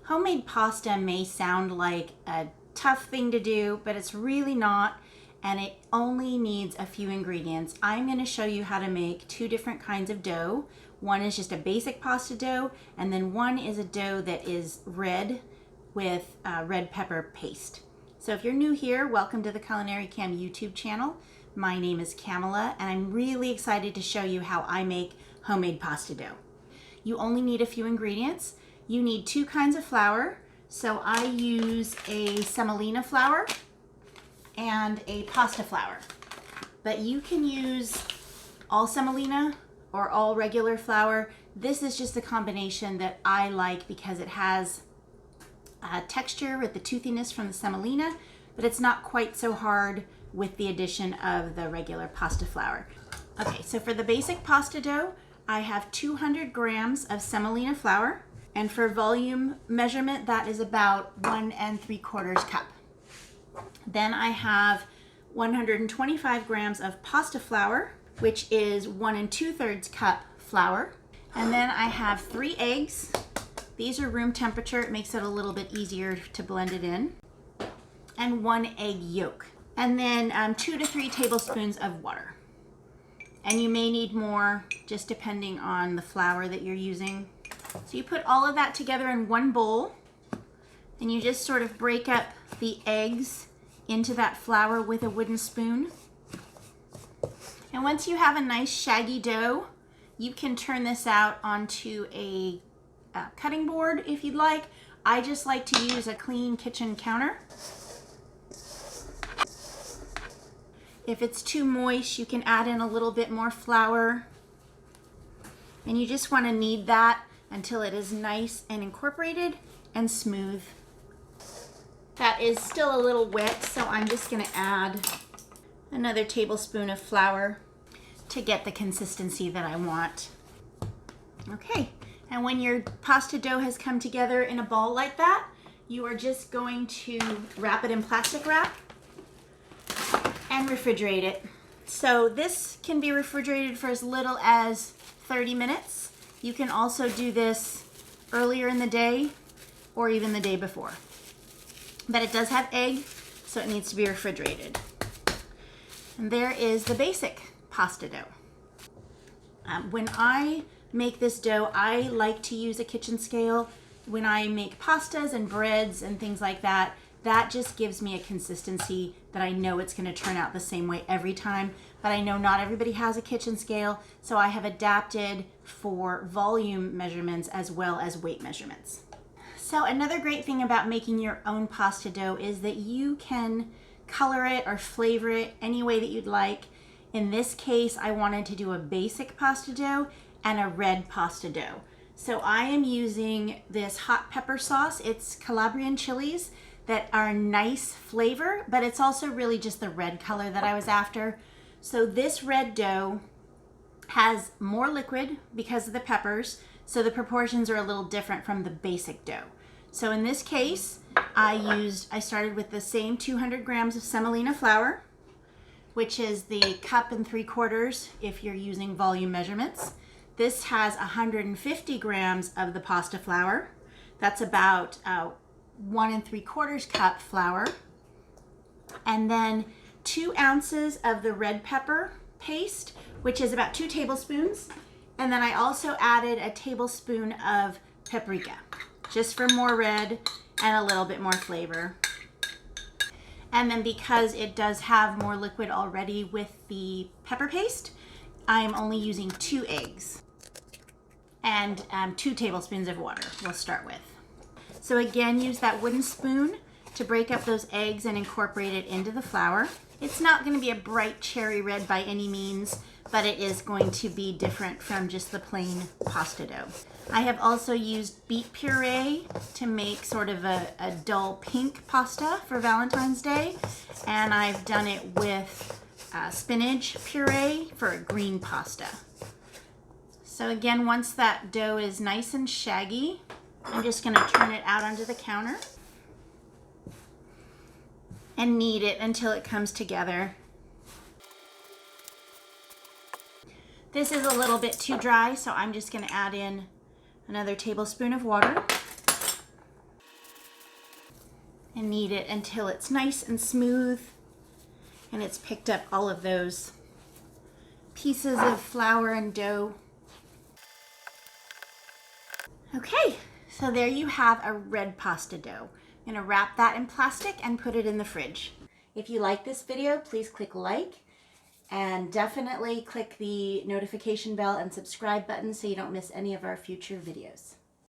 Homemade pasta may sound like a tough thing to do, but it's really not, and it only needs a few ingredients. I'm going to show you how to make two different kinds of dough. One is just a basic pasta dough, and then one is a dough that is red with red pepper paste. So if you're new here, welcome to the Culinary Cam YouTube channel. My name is Camilla, and I'm really excited to show you how I make homemade pasta dough. You only need a few ingredients. You need two kinds of flour. So I use a semolina flour and a pasta flour. But you can use all semolina or all regular flour. This is just the combination that I like because it has texture with the toothiness from the semolina, but it's not quite so hard with the addition of the regular pasta flour. Okay, so for the basic pasta dough, I have 200 grams of semolina flour, and for volume measurement, that is about 1 3/4 cup. Then I have 125 grams of pasta flour, which is 1 2/3 cup flour. And then I have 3 eggs. These are room temperature. It makes it a little bit easier to blend it in. And 1 egg yolk. And then 2 to 3 tablespoons of water. And you may need more, just depending on the flour that you're using. So you put all of that together in one bowl, and you just sort of break up the eggs into that flour with a wooden spoon. And once you have a nice shaggy dough, you can turn this out onto a cutting board if you'd like. I just like to use a clean kitchen counter. If it's too moist, you can add in a little bit more flour. And you just want to knead that until it is nice and incorporated and smooth. That is still a little wet, so I'm just going to add another tablespoon of flour to get the consistency that I want. Okay, and when your pasta dough has come together in a ball like that, you are just going to wrap it in plastic wrap and refrigerate it. So this can be refrigerated for as little as 30 minutes. You can also do this earlier in the day or even the day before. But it does have egg, so it needs to be refrigerated. And there is the basic pasta dough. When I make this dough, I like to use a kitchen scale. When I make pastas and breads and things like that, that just gives me a consistency that I know it's going to turn out the same way every time. But I know not everybody has a kitchen scale, so I have adapted for volume measurements as well as weight measurements. So another great thing about making your own pasta dough is that you can color it or flavor it any way that you'd like. In this case, I wanted to do a basic pasta dough and a red pasta dough. So I am using this hot pepper sauce. It's Calabrian chilies that are a nice flavor, but it's also really just the red color that I was after. So this red dough has more liquid because of the peppers, so the proportions are a little different from the basic dough. So in this case, I started with the same 200 grams of semolina flour, which is the 1 3/4 if you're using volume measurements. This has 150 grams of the pasta flour. That's about 1 3/4 cup flour. And then 2 ounces of the red pepper paste, which is about 2 tablespoons. And then I also added a tablespoon of paprika, just for more red and a little bit more flavor. And then because it does have more liquid already with the pepper paste, I'm only using 2 eggs and 2 tablespoons of water we'll start with. So again, use that wooden spoon to break up those eggs and incorporate it into the flour. It's not going to be a bright cherry red by any means, but it is going to be different from just the plain pasta dough. I have also used beet puree to make sort of a dull pink pasta for Valentine's Day, and I've done it with spinach puree for a green pasta. So again, once that dough is nice and shaggy, I'm just going to turn it out onto the counter and knead it until it comes together. This is a little bit too dry, so I'm just going to add in another tablespoon of water. and knead it until it's nice and smooth and it's picked up all of those pieces of flour and dough. Okay, so there you have a red pasta dough. I'm gonna wrap that in plastic and put it in the fridge. If you like this video, please click like and definitely click the notification bell and subscribe button so you don't miss any of our future videos.